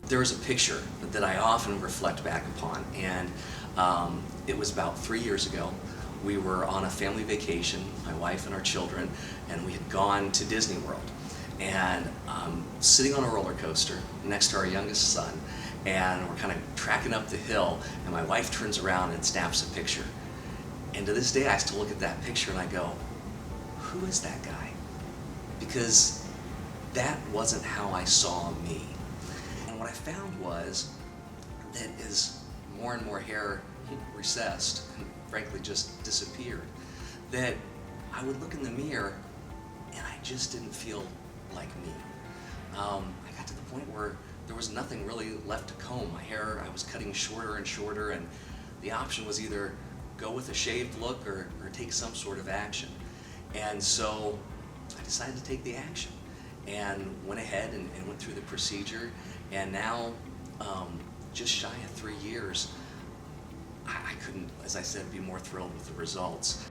there is a picture that I often reflect back upon, and it was about 3 years ago. We were on a family vacation, my wife and our children, and we had gone to Disney World. And sitting on a roller coaster next to our youngest son, and we're kind of tracking up the hill, and my wife turns around and snaps a picture. And to this day, I still look at that picture and I go, who is that guy? Because that wasn't how I saw me. And what I found was that as more and more hair recessed, and frankly just disappeared, that I would look in the mirror and I just didn't feel like me. I got to the point where there was nothing really left to comb. My hair, I was cutting shorter and shorter, and the option was either go with a shaved look or take some sort of action. And so I decided to take the action and went ahead and went through the procedure, and now just shy of 3 years, I couldn't, as I said, be more thrilled with the results.